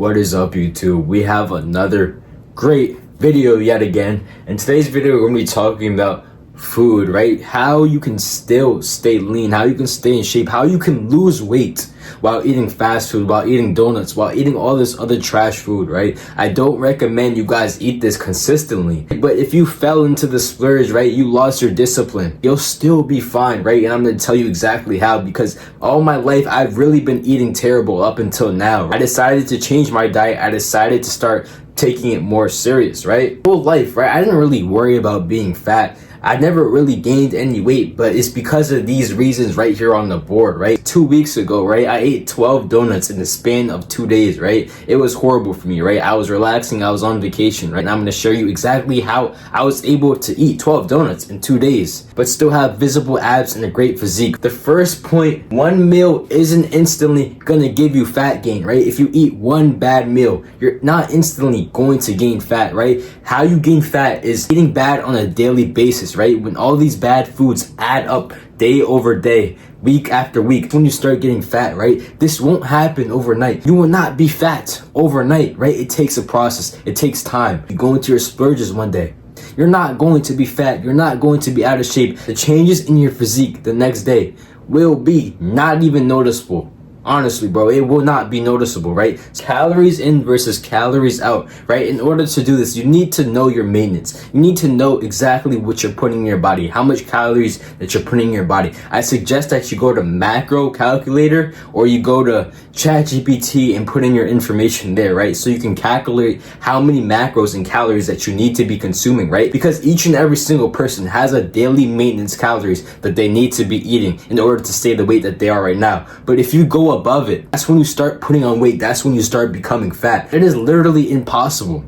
What is up, YouTube? We have another great video yet again. In today's video, we're going to be talking about food, right? How you can still stay lean, how you can stay in shape, how you can lose weight while eating fast food, while eating donuts, while eating all this other trash food, right? I don't recommend you guys eat this consistently. But if you fell into the splurge, right, you lost your discipline, you'll still be fine, right? And I'm going to tell you exactly how, because all my life, I've really been eating terrible up until now. I decided to change my diet. I decided to start taking it more serious, right? Whole life, right? I didn't really worry about being fat. I never really gained any weight, but it's because of these reasons right here on the board, right? 2 weeks ago, right, I ate 12 donuts in the span of 2 days, right? It was horrible for me, right? I was relaxing, I was on vacation, right? And I'm gonna show you exactly how I was able to eat 12 donuts in 2 days, but still have visible abs and a great physique. The first point, one meal isn't instantly gonna give you fat gain, right? If you eat one bad meal, you're not instantly going to gain fat, right? How you gain fat is eating bad on a daily basis, right? When all these bad foods add up day over day, week after week, when you start getting fat, right? This won't happen overnight. You will not be fat overnight, right? It takes a process. It takes time. You go into your splurges one day, you're not going to be fat. You're not going to be out of shape. The changes in your physique the next day will be not even noticeable. Honestly, bro, it will not be noticeable, right? Calories in versus calories out, right? In order to do this, you need to know your maintenance. You need to know exactly what you're putting in your body, how much calories that you're putting in your body. I suggest that you go to Macro Calculator or you go to ChatGPT and put in your information there, right? So you can calculate how many macros and calories that you need to be consuming, right? Because each and every single person has a daily maintenance calories that they need to be eating in order to stay the weight that they are right now. But if you go above it, that's when you start putting on weight. That's when you start becoming fat. It is literally impossible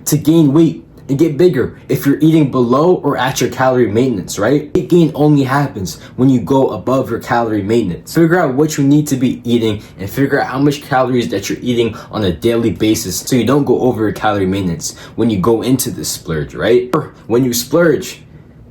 to gain weight and get bigger if you're eating below or at your calorie maintenance, right? Weight gain only happens when you go above your calorie maintenance. Figure out what you need to be eating and figure out how much calories that you're eating on a daily basis so you don't go over your calorie maintenance when you go into this splurge, right? Or when you splurge,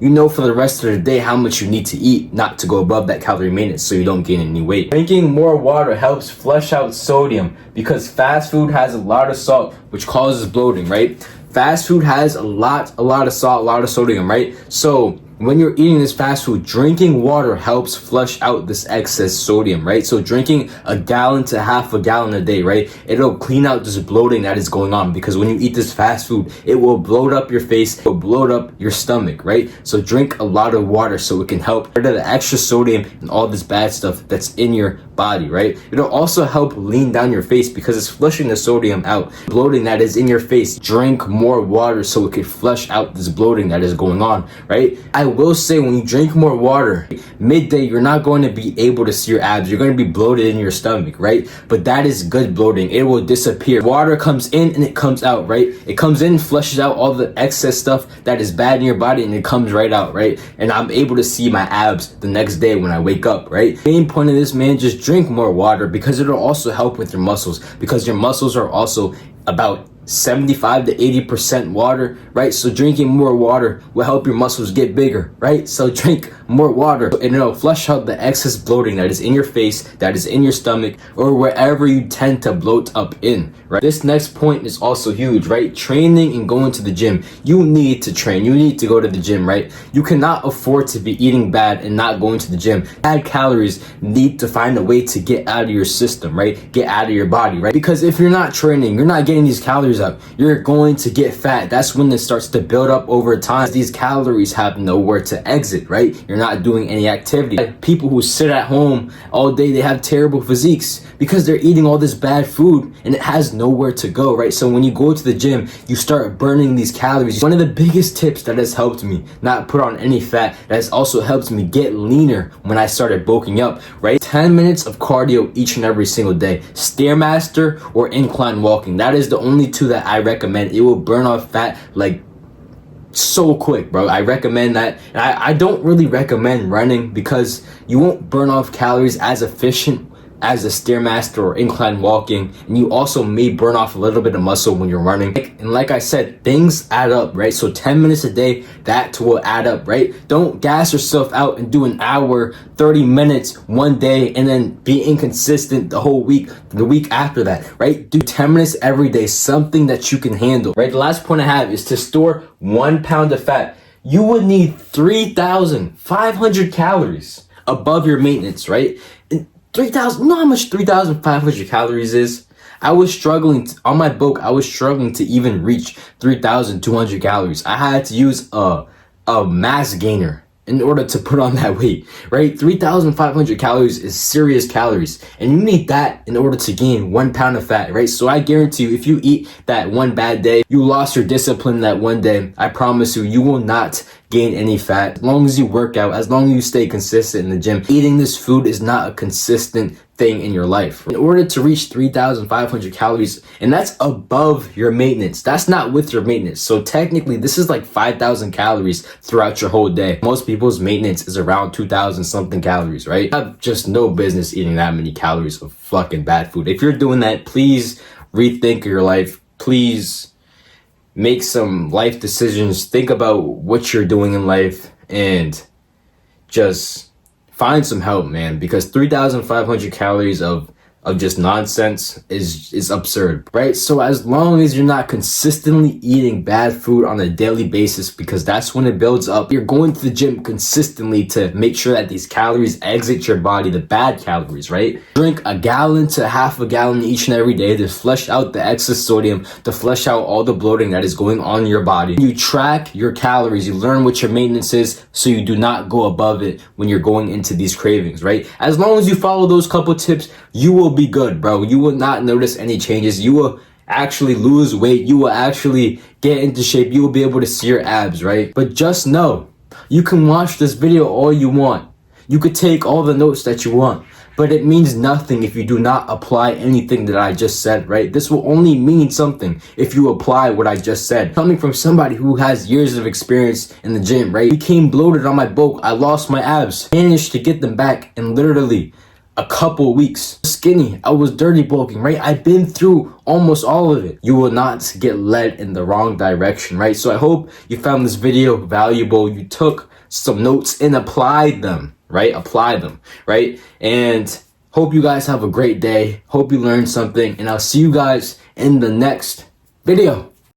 you know for the rest of the day how much you need to eat not to go above that calorie maintenance so you don't gain any weight. Drinking more water helps flush out sodium because fast food has a lot of salt, which causes bloating, right? Fast food has a lot of salt, a lot of sodium, right? So when you're eating this fast food, drinking water helps flush out this excess sodium, right? So drinking a gallon to half a gallon a day, right? It'll clean out this bloating that is going on because when you eat this fast food, it will bloat up your face, it will bloat up your stomach, right? So drink a lot of water so it can help rid of the extra sodium and all this bad stuff that's in your body, right? It'll also help lean down your face because it's flushing the sodium out. Bloating that is in your face, drink more water so it can flush out this bloating that is going on, right? I will say when you drink more water, midday, you're not going to be able to see your abs. You're going to be bloated in your stomach, right? But that is good bloating. It will disappear. Water comes in and it comes out, right? It comes in, flushes out all the excess stuff that is bad in your body and it comes right out, right? And I'm able to see my abs the next day when I wake up, right? Main point of this, man, just drink more water because it'll also help with your muscles because your muscles are also about 75 to 80% water, right? So drinking more water will help your muscles get bigger, right? So drink more water and it'll flush out the excess bloating that is in your face, that is in your stomach, or wherever you tend to bloat up in, right? This next point is also huge, right? Training and going to the gym. You need to train. You need to go to the gym, right? You cannot afford to be eating bad and not going to the gym. Bad calories need to find a way to get out of your system, right? Get out of your body, right? Because if you're not training, you're not getting these calories up, you're going to get fat. That's when it starts to build up over time. These calories have nowhere to exit, right? You're not doing any activity. Like people who sit at home all day, they have terrible physiques because they're eating all this bad food and it has nowhere to go, right? So when you go to the gym, you start burning these calories. One of the biggest tips that has helped me not put on any fat, that has also helped me get leaner when I started bulking up, right? 10 minutes of cardio each and every single day. Stairmaster or incline walking. That is the only two that I recommend. It will burn off fat like so quick, bro. I recommend that. And I don't really recommend running because you won't burn off calories as efficient as a stairmaster or incline walking, and you also may burn off a little bit of muscle when you're running. And like I said, things add up, right? So 10 minutes a day, that will add up, right? Don't gas yourself out and do an hour, 30 minutes one day and then be inconsistent the whole week, the week after that, right? Do 10 minutes every day, something that you can handle, right? The last point I have is to store 1 pound of fat. You would need 3,500 calories above your maintenance, right? And 3,000, you know how much 3,500 calories is? I was struggling on my bulk. I was struggling to even reach 3,200 calories. I had to use a mass gainer in order to put on that weight, right? 3,500 calories is serious calories, and you need that in order to gain 1 pound of fat, right? So I guarantee you, if you eat that one bad day, you lost your discipline that one day, I promise you, you will not gain any fat. As long as you work out, as long as you stay consistent in the gym, eating this food is not a consistent thing in your life. In order to reach 3,500 calories, and that's above your maintenance. That's not with your maintenance. So technically, this is like 5,000 calories throughout your whole day. Most people's maintenance is around 2,000 something calories, right? You have just no business eating that many calories of fucking bad food. If you're doing that, please rethink your life. Please make some life decisions. Think about what you're doing in life and just find some help, man, because 3,500 calories of just nonsense is absurd, right? So as long as you're not consistently eating bad food on a daily basis, because that's when it builds up, you're going to the gym consistently to make sure that these calories exit your body, the bad calories, right? Drink a gallon to half a gallon each and every day to flush out the excess sodium, to flush out all the bloating that is going on in your body. You track your calories, you learn what your maintenance is, so you do not go above it when you're going into these cravings, right? As long as you follow those couple tips, you will be good, bro. You will not notice any changes. You will actually lose weight. You will actually get into shape. You will be able to see your abs, right? But just know, you can watch this video all you want. You could take all the notes that you want, but it means nothing if you do not apply anything that I just said, right? This will only mean something if you apply what I just said. Coming from somebody who has years of experience in the gym, right? Became bloated on my bulk. I lost my abs. Managed to get them back in literally a couple weeks. Skinny, I was dirty bulking, right? I've been through almost all of it. You will not get led in the wrong direction, right? So I hope you found this video valuable. You took some notes and applied them, right? Apply them, right? And hope you guys have a great day. Hope you learned something, and I'll see you guys in the next video.